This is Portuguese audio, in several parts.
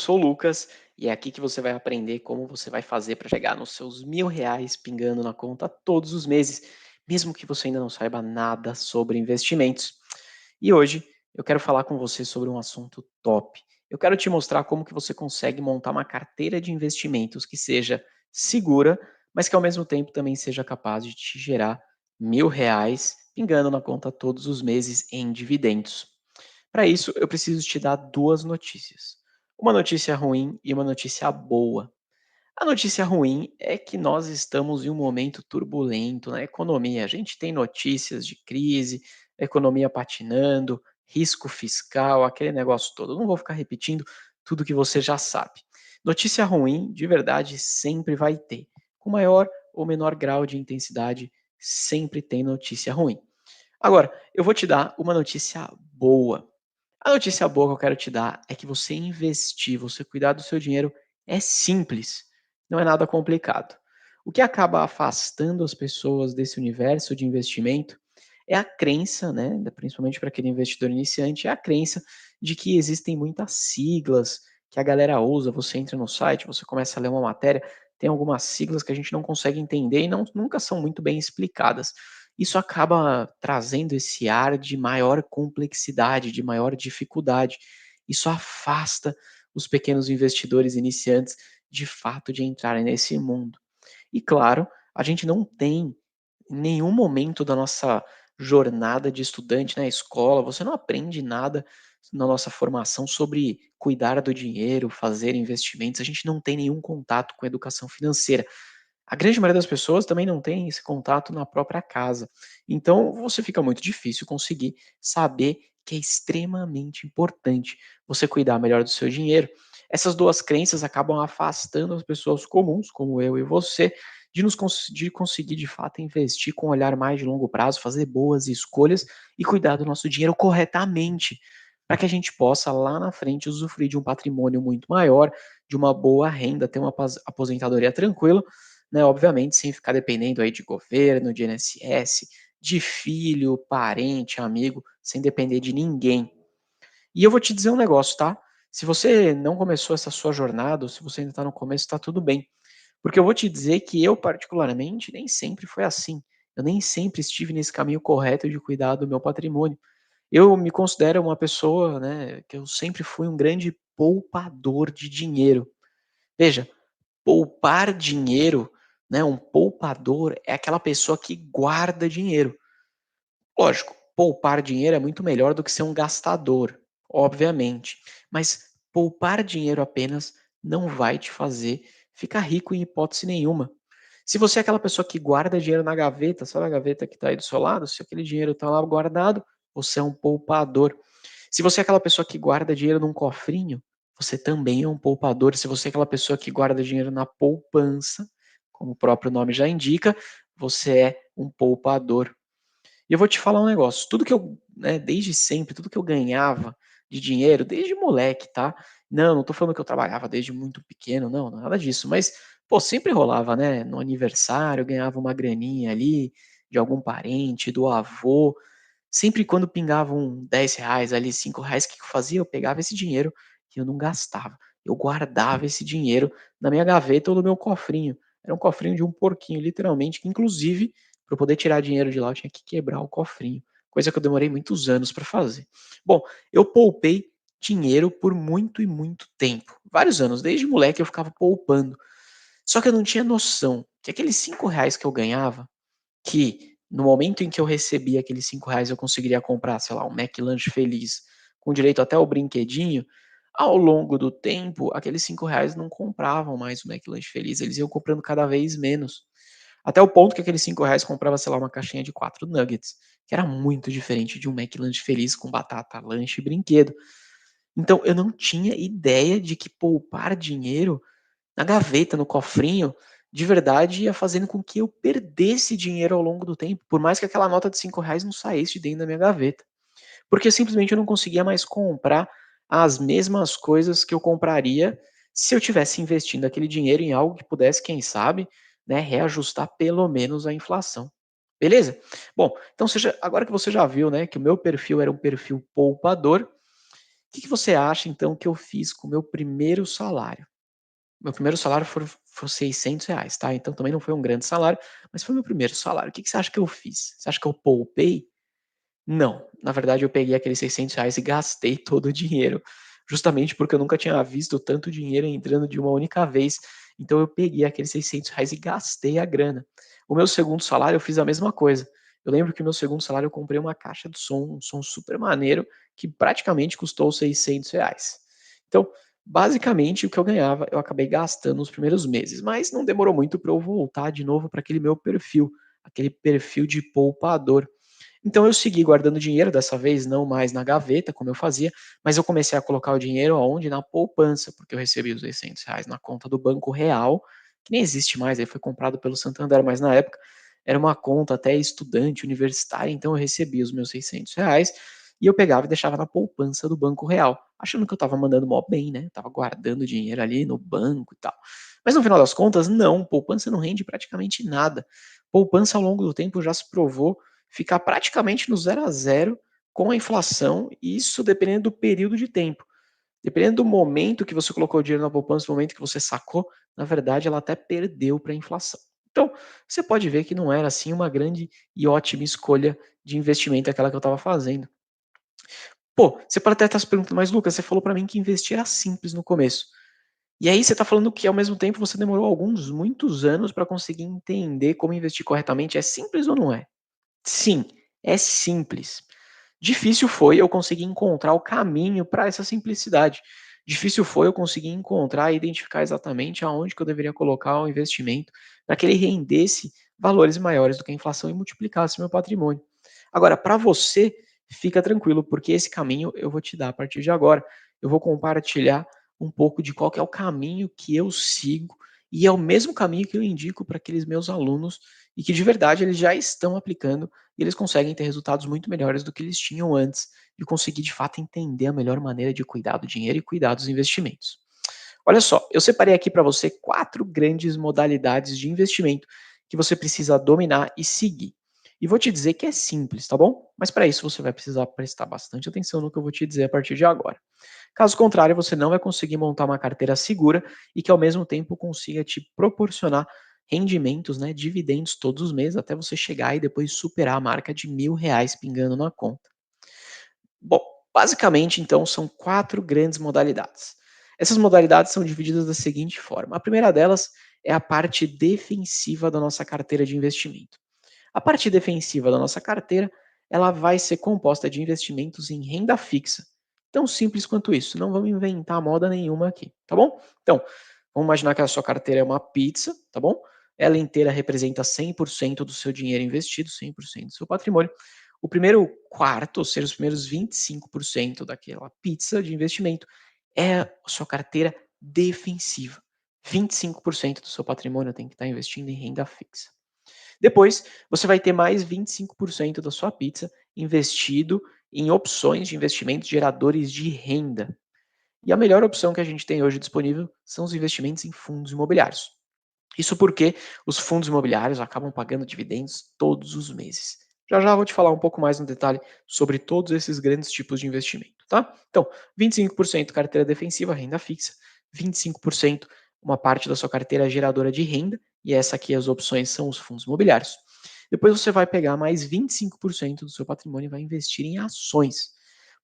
Sou o Lucas e é aqui que você vai aprender como você vai fazer para chegar nos seus R$ 1.000 pingando na conta todos os meses, mesmo que você ainda não saiba nada sobre investimentos. E hoje eu quero falar com você sobre um assunto top. Eu quero te mostrar como que você consegue montar uma carteira de investimentos que seja segura, mas que ao mesmo tempo também seja capaz de te gerar R$ 1.000 pingando na conta todos os meses em dividendos. Para isso, eu preciso te dar duas notícias. Uma notícia ruim e uma notícia boa. A notícia ruim é que nós estamos em um momento turbulento na economia. A gente tem notícias de crise, economia patinando, risco fiscal, aquele negócio todo. Eu não vou ficar repetindo tudo que você já sabe. Notícia ruim, de verdade, sempre vai ter. Com maior ou menor grau de intensidade, sempre tem notícia ruim. Agora, eu vou te dar uma notícia boa. A notícia boa que eu quero te dar é que você investir, você cuidar do seu dinheiro é simples, não é nada complicado. O que acaba afastando as pessoas desse universo de investimento é a crença, né, principalmente para aquele investidor iniciante, é a crença de que existem muitas siglas que a galera usa. Você entra no site, você começa a ler uma matéria, tem algumas siglas que a gente não consegue entender e nunca são muito bem explicadas. Isso acaba trazendo esse ar de maior complexidade, de maior dificuldade. Isso afasta os pequenos investidores iniciantes de fato de entrarem nesse mundo. E claro, a gente não tem em nenhum momento da nossa jornada de estudante na escola, você não aprende nada na nossa formação sobre cuidar do dinheiro, fazer investimentos, a gente não tem nenhum contato com educação financeira. A grande maioria das pessoas também não tem esse contato na própria casa. Então, você fica muito difícil conseguir saber que é extremamente importante você cuidar melhor do seu dinheiro. Essas duas crenças acabam afastando as pessoas comuns, como eu e você, de conseguir de fato investir com um olhar mais de longo prazo, fazer boas escolhas e cuidar do nosso dinheiro corretamente, para que a gente possa lá na frente usufruir de um patrimônio muito maior, de uma boa renda, ter uma aposentadoria tranquila, né, obviamente sem ficar dependendo aí de governo, de INSS, de filho, parente, amigo, sem depender de ninguém. E eu vou te dizer um negócio, tá? Se você não começou essa sua jornada, ou se você ainda está no começo, está tudo bem. Porque eu vou te dizer que eu, particularmente, nem sempre foi assim. Eu nem sempre estive nesse caminho correto de cuidar do meu patrimônio. Eu me considero uma pessoa, né, que eu sempre fui um grande poupador de dinheiro. Veja, poupar dinheiro, né, um poupador é aquela pessoa que guarda dinheiro. Lógico, poupar dinheiro é muito melhor do que ser um gastador, obviamente, mas poupar dinheiro apenas não vai te fazer ficar rico em hipótese nenhuma. Se você é aquela pessoa que guarda dinheiro na gaveta, sabe a gaveta que está aí do seu lado? Se aquele dinheiro está lá guardado, você é um poupador. Se você é aquela pessoa que guarda dinheiro num cofrinho, você também é um poupador. Se você é aquela pessoa que guarda dinheiro na poupança, como o próprio nome já indica, você é um poupador. E eu vou te falar um negócio, tudo que eu, né, desde sempre, tudo que eu ganhava de dinheiro, desde moleque, tá? Não tô falando que eu trabalhava desde muito pequeno, não, nada disso, mas, pô, sempre rolava, né? No aniversário, eu ganhava uma graninha ali, de algum parente, do avô. Sempre quando pingavam R$ 10 ali, R$ 5, o que que eu fazia? Eu pegava esse dinheiro e eu não gastava. Eu guardava esse dinheiro na minha gaveta ou no meu cofrinho. Era um cofrinho de um porquinho, literalmente, que inclusive, para eu poder tirar dinheiro de lá, eu tinha que quebrar o cofrinho, coisa que eu demorei muitos anos para fazer. Bom, eu poupei dinheiro por muito e muito tempo, vários anos, desde moleque eu ficava poupando. Só que eu não tinha noção que aqueles R$ 5 que eu ganhava, que no momento em que eu recebia aqueles R$ 5 eu conseguiria comprar, sei lá, um McLanche feliz, com direito até ao brinquedinho, ao longo do tempo, aqueles R$ 5 não compravam mais o McLanche feliz, eles iam comprando cada vez menos. Até o ponto que aqueles R$ 5 comprava, sei lá, uma caixinha de 4 nuggets, que era muito diferente de um McLanche feliz com batata, lanche e brinquedo. Então eu não tinha ideia de que poupar dinheiro na gaveta, no cofrinho, de verdade ia fazendo com que eu perdesse dinheiro ao longo do tempo, por mais que aquela nota de R$ 5 não saísse de dentro da minha gaveta. Porque simplesmente eu não conseguia mais comprar as mesmas coisas que eu compraria se eu tivesse investindo aquele dinheiro em algo que pudesse, quem sabe, né, reajustar pelo menos a inflação. Beleza? Bom, então agora que você já viu, né, que o meu perfil era um perfil poupador, Que você acha então que eu fiz com o meu primeiro salário? Meu primeiro salário foi R$ 600, tá, então também não foi um grande salário, mas foi meu primeiro salário. O que que você acha que eu fiz? Você acha que eu poupei? Não, na verdade eu peguei aqueles R$ 600 e gastei todo o dinheiro, justamente porque eu nunca tinha visto tanto dinheiro entrando de uma única vez, então eu peguei aqueles R$ 600 e gastei a grana. O meu segundo salário eu fiz a mesma coisa. Eu lembro que o meu segundo salário eu comprei uma caixa de som, um som super maneiro, que praticamente custou R$ 600. Então, basicamente o que eu ganhava eu acabei gastando nos primeiros meses, mas não demorou muito para eu voltar de novo para aquele meu perfil, aquele perfil de poupador. Então eu segui guardando dinheiro, dessa vez não mais na gaveta, como eu fazia, mas eu comecei a colocar o dinheiro aonde? Na poupança, porque eu recebi os R$ 600 na conta do Banco Real, que nem existe mais, aí foi comprado pelo Santander, mas na época era uma conta até estudante, universitária, então eu recebia os meus R$ 600 e eu pegava e deixava na poupança do Banco Real, achando que eu estava mandando mó bem, né? Tava guardando dinheiro ali no banco e tal. Mas no final das contas, não, poupança não rende praticamente nada. Poupança ao longo do tempo já se provou ficar praticamente no zero a zero com a inflação, e isso dependendo do período de tempo. Dependendo do momento que você colocou o dinheiro na poupança, do momento que você sacou, na verdade ela até perdeu para a inflação. Então, você pode ver que não era assim uma grande e ótima escolha de investimento aquela que eu estava fazendo. Pô, você pode até estar se perguntando, mas Lucas, você falou para mim que investir era simples no começo. E aí você está falando que ao mesmo tempo você demorou muitos anos para conseguir entender como investir corretamente. É simples ou não é? Sim, é simples. Difícil foi eu conseguir encontrar o caminho para essa simplicidade. Difícil foi eu conseguir encontrar e identificar exatamente aonde que eu deveria colocar o investimento para que ele rendesse valores maiores do que a inflação e multiplicasse meu patrimônio. Agora, para você, fica tranquilo, porque esse caminho eu vou te dar a partir de agora. Eu vou compartilhar um pouco de qual que é o caminho que eu sigo e é o mesmo caminho que eu indico para aqueles meus alunos e que de verdade eles já estão aplicando e eles conseguem ter resultados muito melhores do que eles tinham antes de conseguir de fato entender a melhor maneira de cuidar do dinheiro e cuidar dos investimentos. Olha só, eu separei aqui para você 4 grandes modalidades de investimento que você precisa dominar e seguir. E vou te dizer que é simples, tá bom? Mas para isso você vai precisar prestar bastante atenção no que eu vou te dizer a partir de agora. Caso contrário, você não vai conseguir montar uma carteira segura e que ao mesmo tempo consiga te proporcionar rendimentos, né, dividendos todos os meses, até você chegar e depois superar a marca de R$ 1.000 pingando na conta. Bom, basicamente, então, são 4 grandes modalidades. Essas modalidades são divididas da seguinte forma: a primeira delas é a parte defensiva da nossa carteira de investimento. A parte defensiva da nossa carteira, ela vai ser composta de investimentos em renda fixa. Tão simples quanto isso, não vamos inventar moda nenhuma aqui, tá bom? Então, vamos imaginar que a sua carteira é uma pizza, tá bom? Ela inteira representa 100% do seu dinheiro investido, 100% do seu patrimônio. O primeiro quarto, ou seja, os primeiros 25% daquela pizza de investimento, é a sua carteira defensiva. 25% do seu patrimônio tem que estar investindo em renda fixa. Depois, você vai ter mais 25% da sua pizza investido em opções de investimentos geradores de renda. E a melhor opção que a gente tem hoje disponível são os investimentos em fundos imobiliários. Isso porque os fundos imobiliários acabam pagando dividendos todos os meses. Já já vou te falar um pouco mais no detalhe sobre todos esses grandes tipos de investimento, tá? Então, 25% carteira defensiva, renda fixa, 25% uma parte da sua carteira geradora de renda, e essa aqui as opções são os fundos imobiliários. Depois você vai pegar mais 25% do seu patrimônio e vai investir em ações.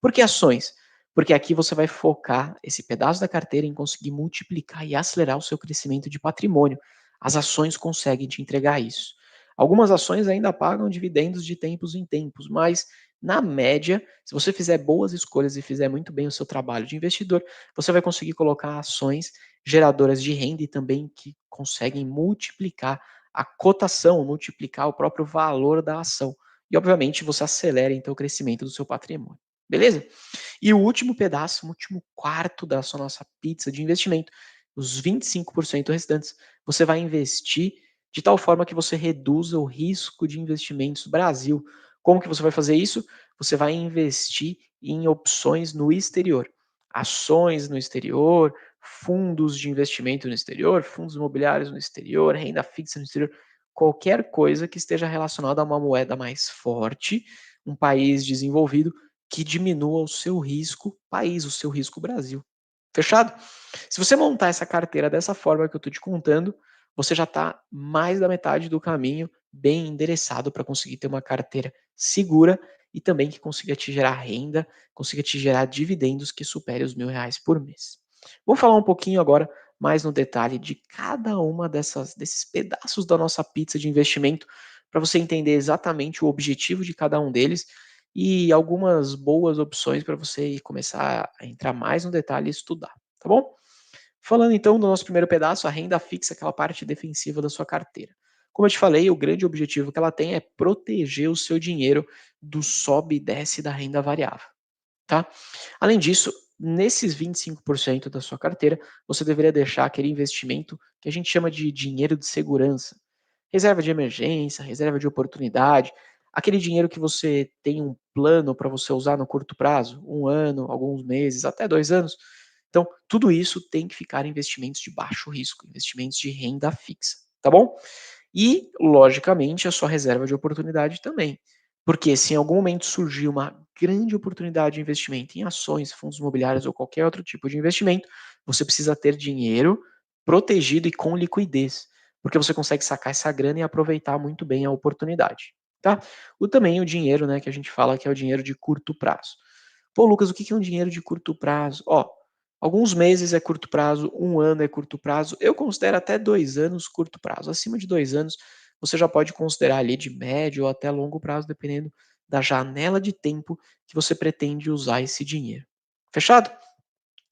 Por que ações? Porque aqui você vai focar esse pedaço da carteira em conseguir multiplicar e acelerar o seu crescimento de patrimônio. As ações conseguem te entregar isso. Algumas ações ainda pagam dividendos de tempos em tempos, mas na média, se você fizer boas escolhas e fizer muito bem o seu trabalho de investidor, você vai conseguir colocar ações geradoras de renda e também que conseguem multiplicar a cotação, multiplicar o próprio valor da ação. E obviamente você acelera então o crescimento do seu patrimônio. Beleza? E o último pedaço, o último quarto da sua nossa pizza de investimento, os 25% restantes, você vai investir de tal forma que você reduza o risco de investimentos Brasil. Como que você vai fazer isso? Você vai investir em opções no exterior, ações no exterior, fundos de investimento no exterior, fundos imobiliários no exterior, renda fixa no exterior, qualquer coisa que esteja relacionada a uma moeda mais forte, um país desenvolvido que diminua o seu risco país, o seu risco Brasil. Fechado? Se você montar essa carteira dessa forma que eu estou te contando, você já está mais da metade do caminho bem endereçado para conseguir ter uma carteira segura e também que consiga te gerar renda, consiga te gerar dividendos que supere os R$ 1.000 por mês. Vamos falar um pouquinho agora mais no detalhe de cada uma desses pedaços da nossa pizza de investimento para você entender exatamente o objetivo de cada um deles e algumas boas opções para você começar a entrar mais no detalhe e estudar, tá bom? Falando então do nosso primeiro pedaço, a renda fixa, aquela parte defensiva da sua carteira. Como eu te falei, o grande objetivo que ela tem é proteger o seu dinheiro do sobe e desce da renda variável, tá? Além disso, nesses 25% da sua carteira, você deveria deixar aquele investimento que a gente chama de dinheiro de segurança. Reserva de emergência, reserva de oportunidade, aquele dinheiro que você tem um plano para você usar no curto prazo, 1 ano, alguns meses, até 2 anos. Então, tudo isso tem que ficar em investimentos de baixo risco, investimentos de renda fixa, tá bom? E, logicamente, a sua reserva de oportunidade também. Porque se em algum momento surgir uma grande oportunidade de investimento em ações, fundos imobiliários ou qualquer outro tipo de investimento, você precisa ter dinheiro protegido e com liquidez, porque você consegue sacar essa grana e aproveitar muito bem a oportunidade, tá? Também o dinheiro, né, que a gente fala que é o dinheiro de curto prazo. Pô, Lucas, o que que é um dinheiro de curto prazo? Ó, alguns meses é curto prazo, 1 ano é curto prazo. Eu considero até 2 anos curto prazo. Acima de 2 anos, você já pode considerar ali de médio ou até longo prazo, dependendo da janela de tempo que você pretende usar esse dinheiro. Fechado?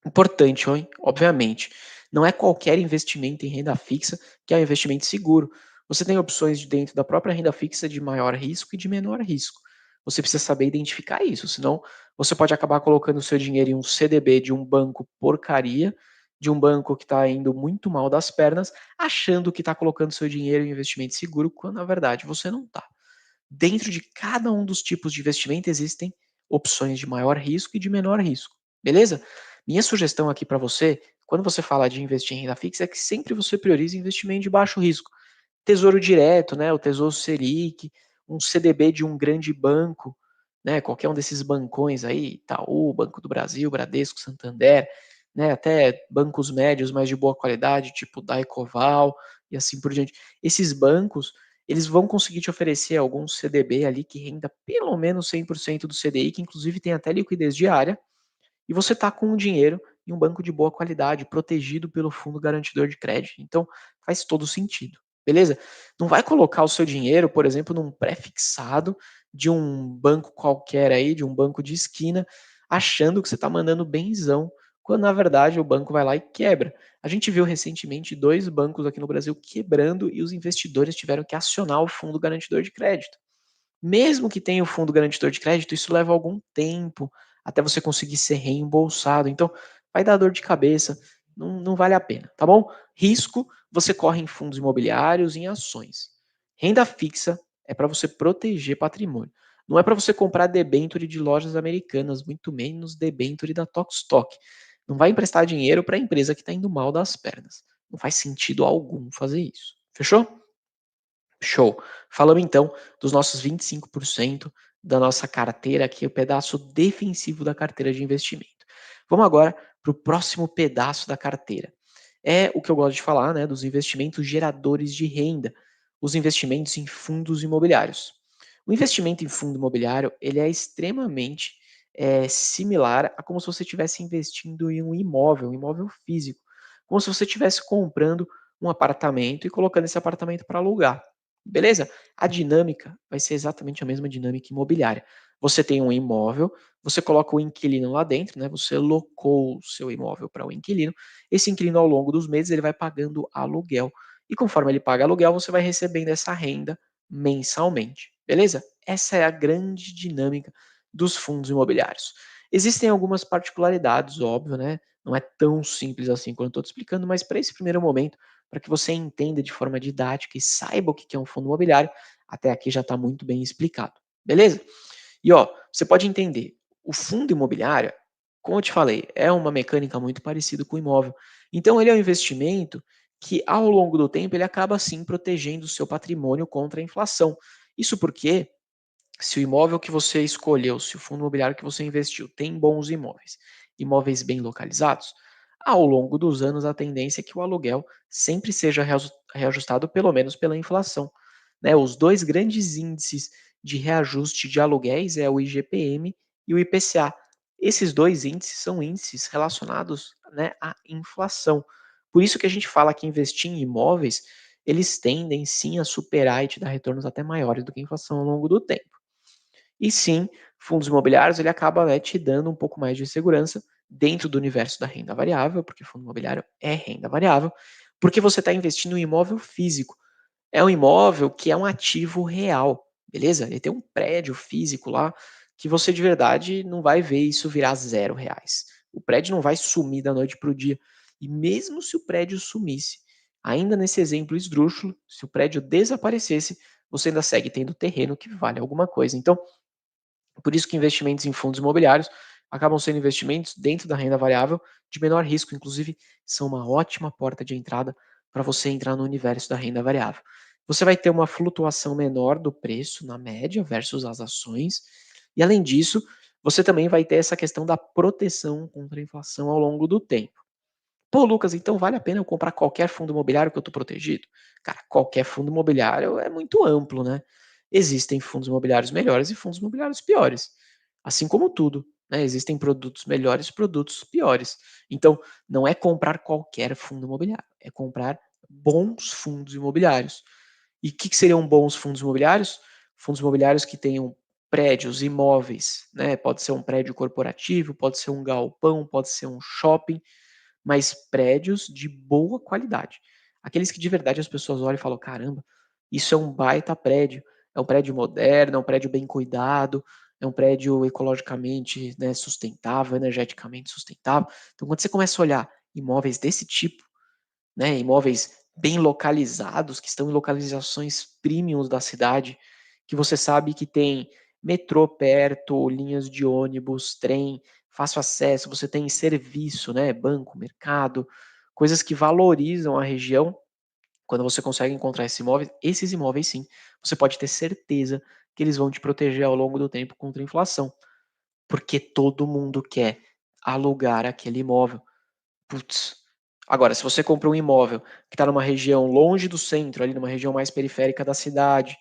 Importante, hein? Obviamente. Não é qualquer investimento em renda fixa que é um investimento seguro. Você tem opções de dentro da própria renda fixa de maior risco e de menor risco. Você precisa saber identificar isso, senão você pode acabar colocando o seu dinheiro em um CDB de um banco porcaria, de um banco que está indo muito mal das pernas, achando que está colocando seu dinheiro em investimento seguro, quando na verdade você não está. Dentro de cada um dos tipos de investimento existem opções de maior risco e de menor risco, beleza? Minha sugestão aqui para você, quando você fala de investir em renda fixa, é que sempre você priorize investimento de baixo risco. Tesouro direto, né, o Tesouro Selic, um CDB de um grande banco, né, qualquer um desses bancões aí, Itaú, Banco do Brasil, Bradesco, Santander, né, até bancos médios, mas de boa qualidade, tipo Daicoval e assim por diante. Esses bancos, eles vão conseguir te oferecer algum CDB ali que renda pelo menos 100% do CDI, que inclusive tem até liquidez diária, e você está com o dinheiro em um banco de boa qualidade, protegido pelo fundo garantidor de crédito. Então, faz todo sentido, beleza? Não vai colocar o seu dinheiro, por exemplo, num pré-fixado de um banco qualquer aí, de um banco de esquina, achando que você está mandando benzão, quando na verdade o banco vai lá e quebra. A gente viu recentemente 2 bancos aqui no Brasil quebrando e os investidores tiveram que acionar o fundo garantidor de crédito. Mesmo que tenha o fundo garantidor de crédito, isso leva algum tempo até você conseguir ser reembolsado. Então, vai dar dor de cabeça, não vale a pena, tá bom? Risco você corre em fundos imobiliários, em ações. Renda fixa é para você proteger patrimônio. Não é para você comprar debênture de lojas americanas, muito menos debênture da Tokstok. Não vai emprestar dinheiro para a empresa que está indo mal das pernas. Não faz sentido algum fazer isso. Fechou? Show. Falamos então dos nossos 25% da nossa carteira aqui, o pedaço defensivo da carteira de investimento. Vamos agora para o próximo pedaço da carteira. É o que eu gosto de falar, né, dos investimentos geradores de renda, os investimentos em fundos imobiliários. O investimento em fundo imobiliário, ele é extremamente similar a como se você estivesse investindo em um imóvel físico, como se você estivesse comprando um apartamento e colocando esse apartamento para alugar. Beleza? A dinâmica vai ser exatamente a mesma dinâmica imobiliária. Você tem um imóvel, você coloca o inquilino lá dentro, né? Você locou o seu imóvel para o inquilino. Esse inquilino, ao longo dos meses, ele vai pagando aluguel. E conforme ele paga aluguel, você vai recebendo essa renda mensalmente. Beleza? Essa é a grande dinâmica dos fundos imobiliários. Existem algumas particularidades, óbvio, né? Não é tão simples assim quando eu estou te explicando, mas para esse primeiro momento, para que você entenda de forma didática e saiba o que é um fundo imobiliário, até aqui já está muito bem explicado, beleza? E ó, você pode entender, o fundo imobiliário, como eu te falei, é uma mecânica muito parecida com o imóvel. Então ele é um investimento que ao longo do tempo ele acaba sim protegendo o seu patrimônio contra a inflação. Isso porque Se o imóvel que você escolheu, se o fundo imobiliário que você investiu tem bons imóveis, imóveis bem localizados, ao longo dos anos a tendência é que o aluguel sempre seja reajustado pelo menos pela inflação, né? Os dois grandes índices de reajuste de aluguéis é o IGPM e o IPCA. Esses dois índices são índices relacionados, né, à inflação. Por isso que a gente fala que investir em imóveis, eles tendem sim a superar e te dar retornos até maiores do que a inflação ao longo do tempo. E sim, fundos imobiliários ele acaba, né, te dando um pouco mais de segurança dentro do universo da renda variável, porque fundo imobiliário é renda variável, porque você está investindo em imóvel físico. É um imóvel que é um ativo real, beleza? Ele tem um prédio físico lá que você de verdade não vai ver isso virar R$ 0. O prédio não vai sumir da noite para o dia. E mesmo se o prédio sumisse, ainda nesse exemplo esdrúxulo, se o prédio desaparecesse, você ainda segue tendo terreno que vale alguma coisa. Então, por isso que investimentos em fundos imobiliários acabam sendo investimentos dentro da renda variável de menor risco, inclusive são uma ótima porta de entrada para você entrar no universo da renda variável. Você vai ter uma flutuação menor do preço na média versus as ações, e além disso, você também vai ter essa questão da proteção contra a inflação ao longo do tempo. Pô, Lucas, então vale a pena eu comprar qualquer fundo imobiliário que eu estou protegido? Cara, qualquer fundo imobiliário é muito amplo, né? Existem fundos imobiliários melhores e fundos imobiliários piores. Assim como tudo, né? Existem produtos melhores e produtos piores. Então, não é comprar qualquer fundo imobiliário, é comprar bons fundos imobiliários. E o que seriam bons fundos imobiliários? Fundos imobiliários que tenham prédios, imóveis, né? Pode ser um prédio corporativo, pode ser um galpão, pode ser um shopping, mas prédios de boa qualidade. Aqueles que de verdade as pessoas olham e falam: "Caramba, isso é um baita prédio, é um prédio moderno, é um prédio bem cuidado, é um prédio ecologicamente, né, sustentável, energeticamente sustentável". Então quando você começa a olhar imóveis desse tipo, né, imóveis bem localizados, que estão em localizações premiums da cidade, que você sabe que tem metrô perto, linhas de ônibus, trem, fácil acesso, você tem serviço, né, banco, mercado, coisas que valorizam a região. Quando você consegue encontrar esses imóveis sim, você pode ter certeza que eles vão te proteger ao longo do tempo contra a inflação, porque todo mundo quer alugar aquele imóvel. Putz. Agora, se você compra um imóvel que está numa região longe do centro, ali numa região mais periférica da cidade,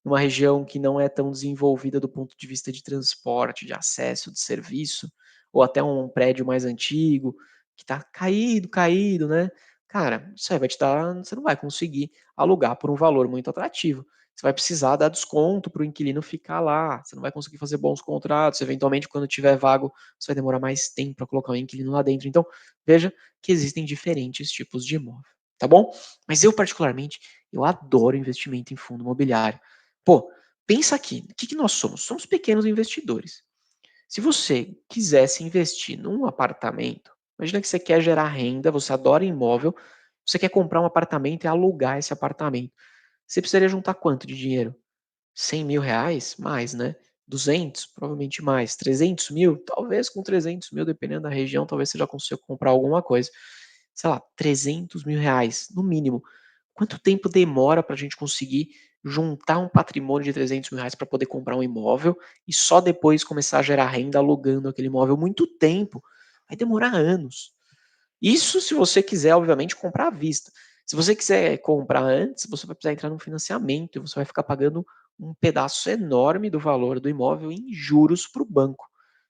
numa região que não é tão desenvolvida do ponto de vista de transporte, de acesso, de serviço, ou até um prédio mais antigo, que está caído, caído, né? Cara, isso aí vai te dar, você não vai conseguir alugar por um valor muito atrativo. Você vai precisar dar desconto para o inquilino ficar lá. Você não vai conseguir fazer bons contratos. Eventualmente, quando tiver vago, você vai demorar mais tempo para colocar o inquilino lá dentro. Então, veja que existem diferentes tipos de imóvel, tá bom? Mas eu particularmente, eu adoro investimento em fundo imobiliário. Pô, pensa aqui, o que que nós somos? Somos pequenos investidores. Se você quisesse investir num apartamento, imagina que você quer gerar renda, você adora imóvel, você quer comprar um apartamento e alugar esse apartamento. Você precisaria juntar quanto de dinheiro? R$ 100.000? Mais, né? 200? Provavelmente mais. 300.000? Talvez com 300.000, dependendo da região, talvez você já consiga comprar alguma coisa. Sei lá, R$ 300.000, no mínimo. Quanto tempo demora para a gente conseguir juntar um patrimônio de R$ 300.000 para poder comprar um imóvel e só depois começar a gerar renda alugando aquele imóvel? Muito tempo. Vai demorar anos. Isso se você quiser, obviamente, comprar à vista. Se você quiser comprar antes, você vai precisar entrar num financiamento e você vai ficar pagando um pedaço enorme do valor do imóvel em juros para o banco,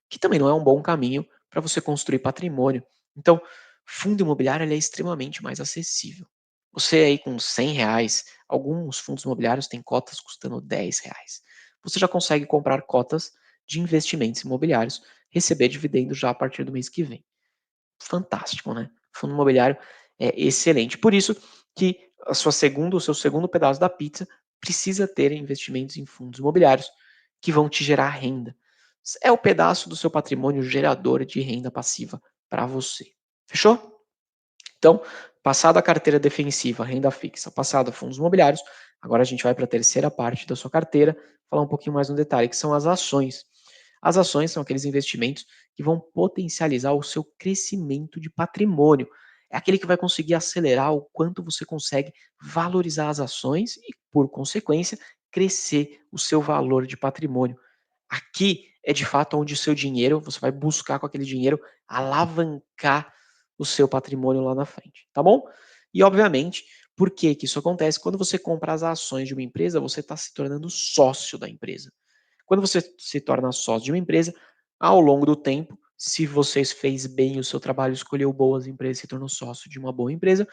que também não é um bom caminho para você construir patrimônio. Então, fundo imobiliário ele é extremamente mais acessível. Você aí com R$ 100, alguns fundos imobiliários têm cotas custando R$ 10. Você já consegue comprar cotas de investimentos imobiliários, receber dividendos já a partir do mês que vem. Fantástico, né? Fundo imobiliário é excelente. Por isso que o seu segundo pedaço da pizza precisa ter investimentos em fundos imobiliários que vão te gerar renda. É o pedaço do seu patrimônio gerador de renda passiva para você. Fechou? Então, passado a carteira defensiva, renda fixa, passado a fundos imobiliários, agora a gente vai para a terceira parte da sua carteira, falar um pouquinho mais no detalhe, que são as ações. As ações são aqueles investimentos que vão potencializar o seu crescimento de patrimônio. É aquele que vai conseguir acelerar o quanto você consegue valorizar as ações e, por consequência, crescer o seu valor de patrimônio. Aqui é de fato onde o seu dinheiro, você vai buscar com aquele dinheiro alavancar o seu patrimônio lá na frente, tá bom? E obviamente, por que que isso acontece? Quando você compra as ações de uma empresa, você está se tornando sócio da empresa. Quando você se torna sócio de uma empresa, ao longo do tempo, se você fez bem o seu trabalho, escolheu boas empresas, se tornou sócio de uma boa empresa,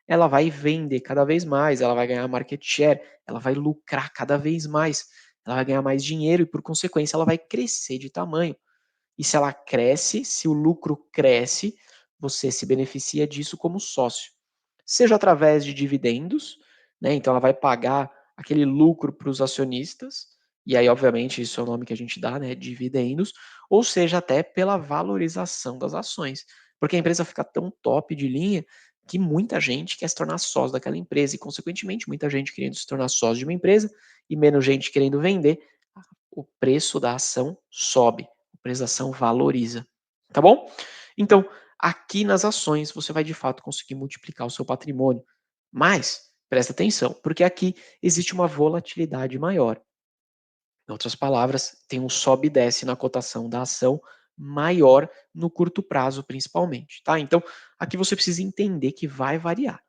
ela vai vender cada vez mais, ela vai ganhar market share, ela vai lucrar cada vez mais, ela vai ganhar mais dinheiro e, por consequência, ela vai crescer de tamanho. E se ela cresce, se o lucro cresce, você se beneficia disso como sócio. Seja através de dividendos, né? Então ela vai pagar aquele lucro para os acionistas, e aí, obviamente, isso é o nome que a gente dá, né? Dividendos, ou seja, até pela valorização das ações. Porque a empresa fica tão top de linha que muita gente quer se tornar sócio daquela empresa, e, consequentemente, muita gente querendo se tornar sócio de uma empresa e menos gente querendo vender, o preço da ação sobe, o preço da ação valoriza, tá bom? Então, aqui nas ações você vai de fato conseguir multiplicar o seu patrimônio, mas presta atenção, porque aqui existe uma volatilidade maior. Em outras palavras, tem um sobe e desce na cotação da ação maior no curto prazo, principalmente, tá? Então, aqui você precisa entender que vai variar.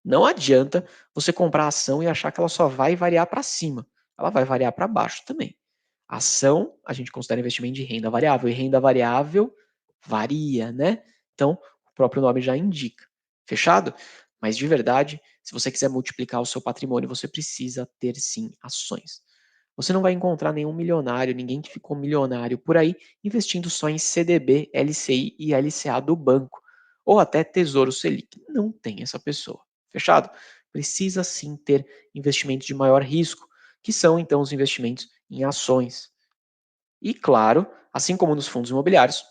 Não adianta você comprar a ação e achar que ela só vai variar para cima. Ela vai variar para baixo também. A ação, a gente considera investimento de renda variável, e renda variável varia, né? Então, o próprio nome já indica. Fechado? Mas de verdade, se você quiser multiplicar o seu patrimônio, você precisa ter sim ações. Você não vai encontrar nenhum milionário, ninguém que ficou milionário por aí investindo só em CDB, LCI e LCA do banco, ou até Tesouro Selic. Não tem essa pessoa. Fechado? Precisa sim ter investimentos de maior risco, que são então os investimentos em ações. E claro, assim como nos fundos imobiliários,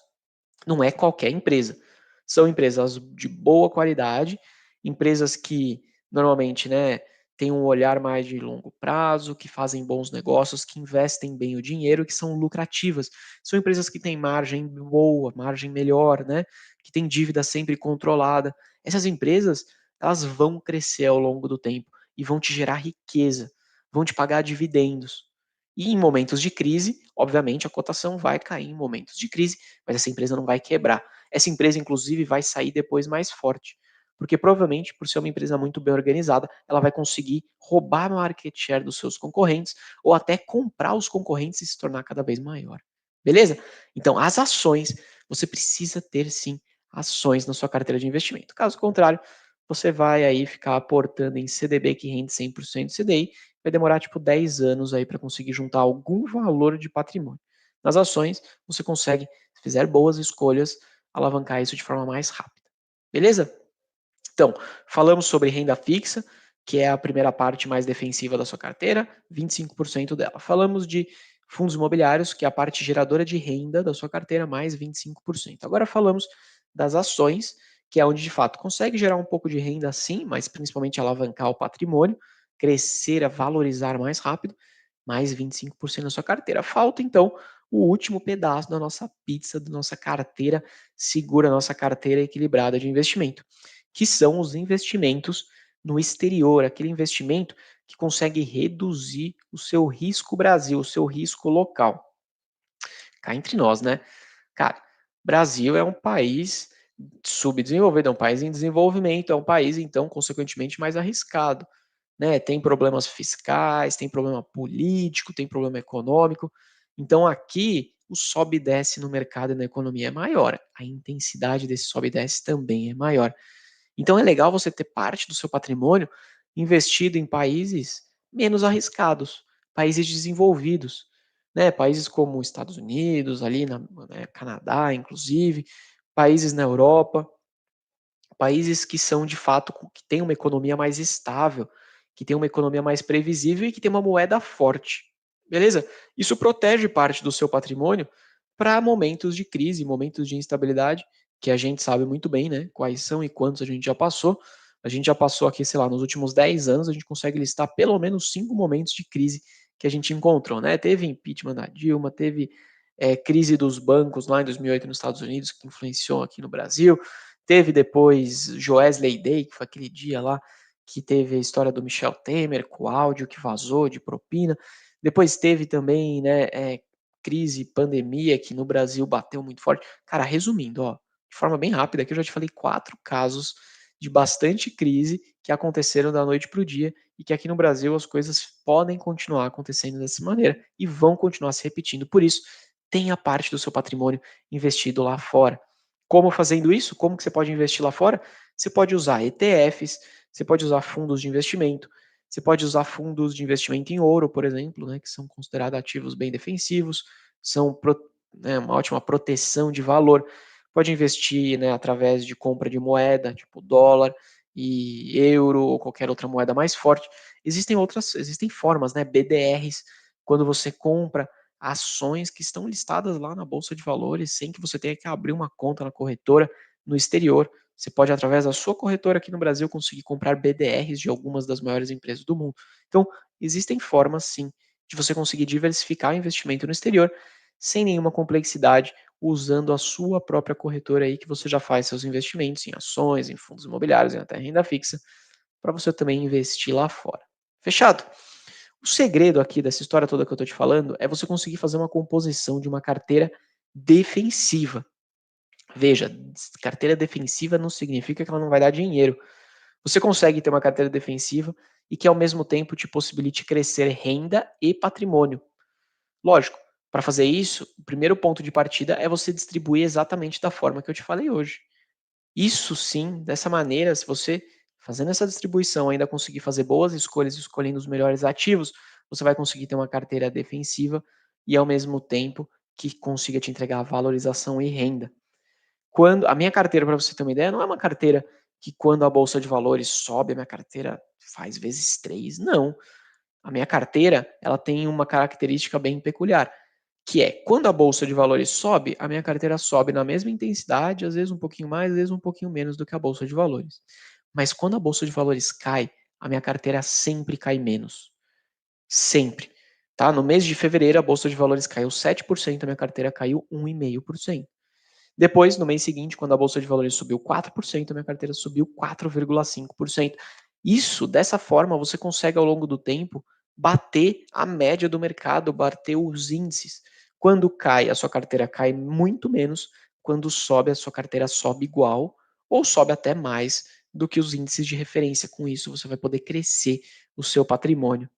não é qualquer empresa. São empresas de boa qualidade, empresas que normalmente, né, têm um olhar mais de longo prazo, que fazem bons negócios, que investem bem o dinheiro, que são lucrativas. São empresas que têm margem boa, margem melhor, né, que têm dívida sempre controlada. Essas empresas, elas vão crescer ao longo do tempo e vão te gerar riqueza, vão te pagar dividendos. E em momentos de crise, obviamente, a cotação vai cair em momentos de crise, mas essa empresa não vai quebrar. Essa empresa, inclusive, vai sair depois mais forte, porque provavelmente, por ser uma empresa muito bem organizada, ela vai conseguir roubar market share dos seus concorrentes ou até comprar os concorrentes e se tornar cada vez maior. Beleza? Então, as ações, você precisa ter sim ações na sua carteira de investimento. Caso contrário, você vai aí ficar aportando em CDB que rende 100% CDI, vai demorar tipo 10 anos aí para conseguir juntar algum valor de patrimônio. Nas ações, você consegue, se fizer boas escolhas, alavancar isso de forma mais rápida. Beleza? Então, falamos sobre renda fixa, que é a primeira parte mais defensiva da sua carteira, 25% dela. Falamos de fundos imobiliários, que é a parte geradora de renda da sua carteira, mais 25%. Agora falamos das ações, que é onde de fato consegue gerar um pouco de renda sim, mas principalmente alavancar o patrimônio, crescer, a valorizar mais rápido, mais 25% da sua carteira. Falta então o último pedaço da nossa pizza, da nossa carteira segura, nossa carteira equilibrada de investimento, que são os investimentos no exterior, aquele investimento que consegue reduzir o seu risco Brasil, o seu risco local. Cá entre nós, né? Cara, Brasil é um país subdesenvolvido, é um país em desenvolvimento, é um país, então, consequentemente, mais arriscado. Né? Tem problemas fiscais, tem problema político, tem problema econômico. Então, aqui, o sobe e desce no mercado e na economia é maior. A intensidade desse sobe e desce também é maior. Então é legal você ter parte do seu patrimônio investido em países menos arriscados, países desenvolvidos, né? Países como Estados Unidos, ali Canadá, inclusive, países na Europa, países que são de fato que têm uma economia mais estável, que têm uma economia mais previsível e que tem uma moeda forte. Beleza? Isso protege parte do seu patrimônio para momentos de crise, momentos de instabilidade, que a gente sabe muito bem, né? Quais são e quantos a gente já passou. A gente já passou aqui, sei lá, nos últimos 10 anos, a gente consegue listar pelo menos 5 momentos de crise que a gente encontrou, né? Teve impeachment da Dilma, teve crise dos bancos lá em 2008 nos Estados Unidos, que influenciou aqui no Brasil. Teve depois Joesley Day, que foi aquele dia lá que teve a história do Michel Temer com o áudio que vazou de propina. Depois teve também, né, crise, pandemia, que no Brasil bateu muito forte. Cara, resumindo, ó, de forma bem rápida, aqui eu já te falei 4 casos de bastante crise que aconteceram da noite para o dia e que aqui no Brasil as coisas podem continuar acontecendo dessa maneira e vão continuar se repetindo. Por isso, tenha parte do seu patrimônio investido lá fora. Como fazendo isso? Como que você pode investir lá fora? Você pode usar ETFs, você pode usar fundos de investimento, você pode usar fundos de investimento em ouro, por exemplo, né, que são considerados ativos bem defensivos, são né, uma ótima proteção de valor. Pode investir, né, através de compra de moeda, tipo dólar e euro ou qualquer outra moeda mais forte. Existem formas, né, BDRs, quando você compra ações que estão listadas lá na bolsa de valores sem que você tenha que abrir uma conta na corretora no exterior. Você pode, através da sua corretora aqui no Brasil, conseguir comprar BDRs de algumas das maiores empresas do mundo. Então, existem formas, sim, de você conseguir diversificar o investimento no exterior sem nenhuma complexidade, usando a sua própria corretora aí que você já faz seus investimentos em ações, em fundos imobiliários, em até renda fixa, para você também investir lá fora. Fechado? O segredo aqui dessa história toda que eu estou te falando é você conseguir fazer uma composição de uma carteira defensiva. Veja, carteira defensiva não significa que ela não vai dar dinheiro. Você consegue ter uma carteira defensiva e que ao mesmo tempo te possibilite crescer renda e patrimônio. Lógico, para fazer isso, o primeiro ponto de partida é você distribuir exatamente da forma que eu te falei hoje. Isso sim, dessa maneira, se você fazendo essa distribuição ainda conseguir fazer boas escolhas, escolhendo os melhores ativos, você vai conseguir ter uma carteira defensiva e ao mesmo tempo que consiga te entregar valorização e renda. Quando a minha carteira, para você ter uma ideia, não é uma carteira que quando a bolsa de valores sobe, a minha carteira faz vezes 3. Não. A minha carteira, ela tem uma característica bem peculiar, que é quando a bolsa de valores sobe, a minha carteira sobe na mesma intensidade, às vezes um pouquinho mais, às vezes um pouquinho menos do que a bolsa de valores. Mas quando a bolsa de valores cai, a minha carteira sempre cai menos. Sempre. Tá? No mês de fevereiro, a bolsa de valores caiu 7%, a minha carteira caiu 1,5%. Depois, no mês seguinte, quando a bolsa de valores subiu 4%, a minha carteira subiu 4,5%. Isso, dessa forma, você consegue ao longo do tempo bater a média do mercado, bater os índices. Quando cai, a sua carteira cai muito menos, quando sobe, a sua carteira sobe igual ou sobe até mais do que os índices de referência. Com isso, você vai poder crescer o seu patrimônio.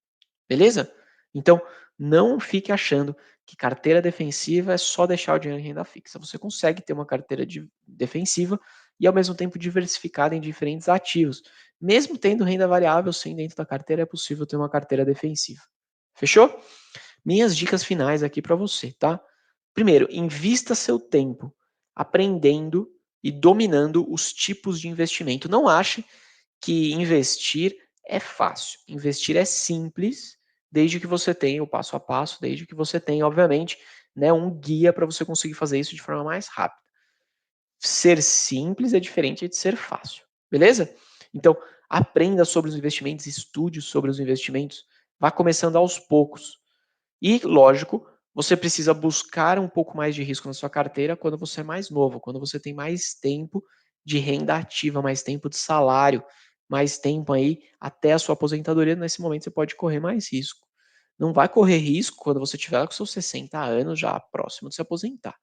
Beleza? Então, não fique achando que carteira defensiva é só deixar o dinheiro em renda fixa. Você consegue ter uma carteira defensiva e, ao mesmo tempo, diversificada em diferentes ativos. Mesmo tendo renda variável, sim, dentro da carteira, é possível ter uma carteira defensiva. Fechou? Minhas dicas finais aqui para você, tá? Primeiro, invista seu tempo aprendendo e dominando os tipos de investimento. Não ache que investir é fácil. Investir é simples, desde que você tenha o passo a passo, desde que você tenha, obviamente, né, um guia para você conseguir fazer isso de forma mais rápida. Ser simples é diferente de ser fácil, beleza? Então, aprenda sobre os investimentos, estude sobre os investimentos, vá começando aos poucos. E, lógico, você precisa buscar um pouco mais de risco na sua carteira quando você é mais novo, quando você tem mais tempo de renda ativa, mais tempo de salário, mais tempo aí até a sua aposentadoria. Nesse momento você pode correr mais risco. Não vai correr risco quando você tiver com seus 60 anos já próximo de se aposentar.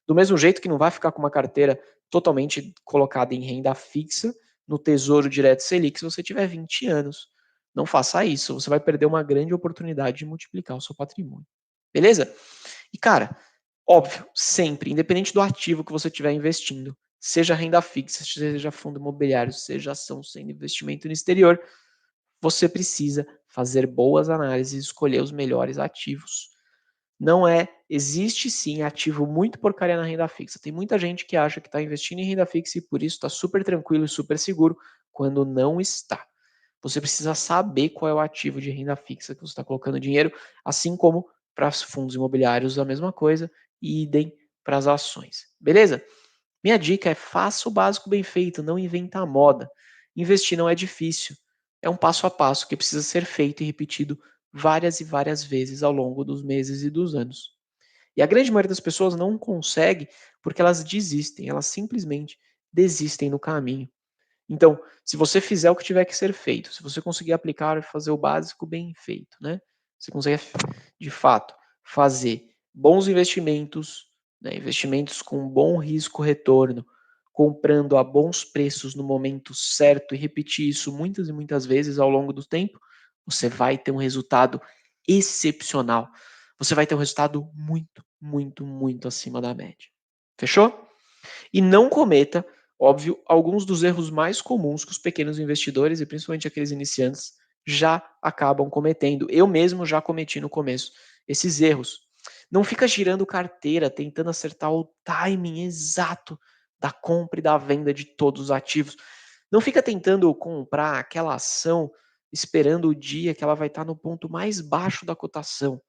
Do mesmo jeito que não vai ficar com uma carteira totalmente colocada em renda fixa no Tesouro Direto Selic se você tiver 20 anos. Não faça isso, você vai perder uma grande oportunidade de multiplicar o seu patrimônio. Beleza? E cara, óbvio, sempre, independente do ativo que você estiver investindo, seja renda fixa, seja fundo imobiliário, seja ação, sendo investimento no exterior, você precisa fazer boas análises e escolher os melhores ativos. Não é, existe sim ativo muito porcaria na renda fixa. Tem muita gente que acha que está investindo em renda fixa e por isso está super tranquilo e super seguro, quando não está. Você precisa saber qual é o ativo de renda fixa que você está colocando dinheiro, assim como para os fundos imobiliários a mesma coisa, e idem para as ações. Beleza? Minha dica é faça o básico bem feito, não inventa a moda. Investir não é difícil. É um passo a passo que precisa ser feito e repetido várias e várias vezes ao longo dos meses e dos anos. E a grande maioria das pessoas não consegue porque elas desistem, elas simplesmente desistem no caminho. Então, se você fizer o que tiver que ser feito, se você conseguir aplicar e fazer o básico bem feito, né? Você consegue, de fato, fazer bons investimentos, né? Investimentos com bom risco-retorno, comprando a bons preços no momento certo e repetir isso muitas e muitas vezes ao longo do tempo, você vai ter um resultado excepcional. Você vai ter um resultado muito, muito, muito acima da média. Fechou? E não cometa, óbvio, alguns dos erros mais comuns que os pequenos investidores e principalmente aqueles iniciantes já acabam cometendo. Eu mesmo já cometi no começo esses erros. Não fica girando carteira tentando acertar o timing exato da compra e da venda de todos os ativos. Não fica tentando comprar aquela ação esperando o dia que ela vai estar no ponto mais baixo da cotação.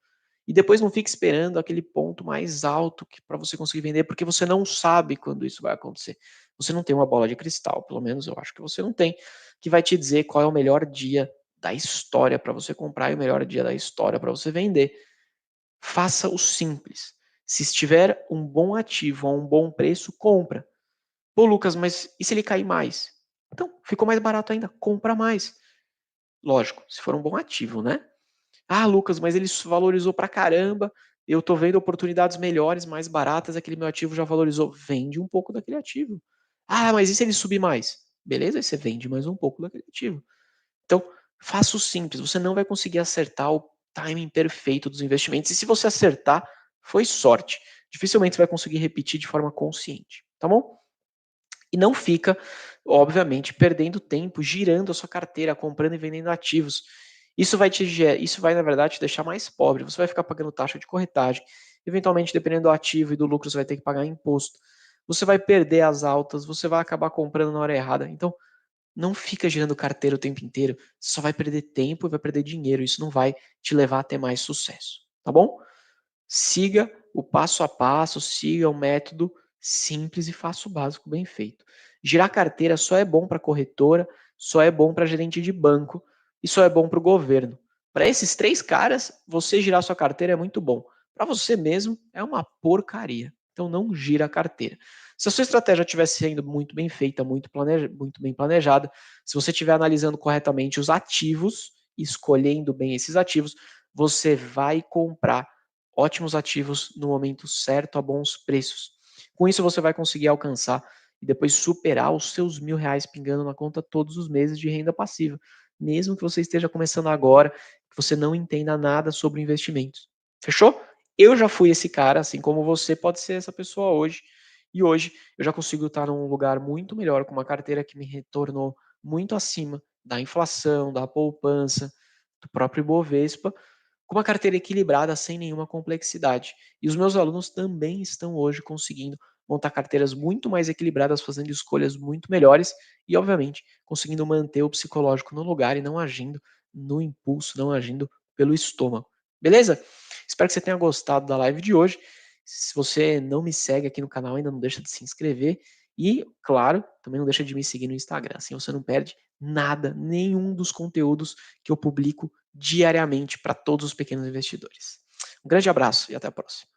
E depois não fique esperando aquele ponto mais alto para você conseguir vender, porque você não sabe quando isso vai acontecer. Você não tem uma bola de cristal, pelo menos eu acho que você não tem, que vai te dizer qual é o melhor dia da história para você comprar e o melhor dia da história para você vender. Faça o simples. Se estiver um bom ativo a um bom preço, compra. Pô, Lucas, mas e se ele cair mais? Então, ficou mais barato ainda, compra mais. Lógico, se for um bom ativo, né? Ah, Lucas, mas ele valorizou pra caramba. Eu tô vendo oportunidades melhores, mais baratas, aquele meu ativo já valorizou. Vende um pouco daquele ativo. Ah, mas e se ele subir mais? Beleza, aí você vende mais um pouco daquele ativo. Então, faça o simples. Você não vai conseguir acertar o timing perfeito dos investimentos. E se você acertar, foi sorte. Dificilmente você vai conseguir repetir de forma consciente, tá bom? E não fica, obviamente, perdendo tempo girando a sua carteira, comprando e vendendo ativos. Isso vai, na verdade, te deixar mais pobre. Você vai ficar pagando taxa de corretagem. Eventualmente, dependendo do ativo e do lucro, você vai ter que pagar imposto. Você vai perder as altas, você vai acabar comprando na hora errada. Então, não fica girando carteira o tempo inteiro. Você só vai perder tempo e vai perder dinheiro. Isso não vai te levar a ter mais sucesso. Tá bom? Siga o passo a passo, siga o método simples e faça o básico bem feito. Girar carteira só é bom para corretora, só é bom para gerente de banco e só é bom para o governo. Para esses três caras, você girar sua carteira é muito bom. Para você mesmo, é uma porcaria. Então não gira a carteira. Se a sua estratégia estiver sendo muito bem feita, muito bem planejada, se você estiver analisando corretamente os ativos, escolhendo bem esses ativos, você vai comprar ótimos ativos no momento certo, a bons preços. Com isso, você vai conseguir alcançar e depois superar os seus R$ 1.000 pingando na conta todos os meses de renda passiva, mesmo que você esteja começando agora, que você não entenda nada sobre investimentos. Fechou? Eu já fui esse cara, assim como você pode ser essa pessoa hoje. E hoje eu já consigo estar num lugar muito melhor, com uma carteira que me retornou muito acima da inflação, da poupança, do próprio Ibovespa, com uma carteira equilibrada, sem nenhuma complexidade. E os meus alunos também estão hoje conseguindo montar carteiras muito mais equilibradas, fazendo escolhas muito melhores e, obviamente, conseguindo manter o psicológico no lugar e não agindo no impulso, não agindo pelo estômago. Beleza? Espero que você tenha gostado da live de hoje. Se você não me segue aqui no canal, ainda não deixa de se inscrever. E, claro, também não deixa de me seguir no Instagram. Assim você não perde nada, nenhum dos conteúdos que eu publico diariamente para todos os pequenos investidores. Um grande abraço e até a próxima.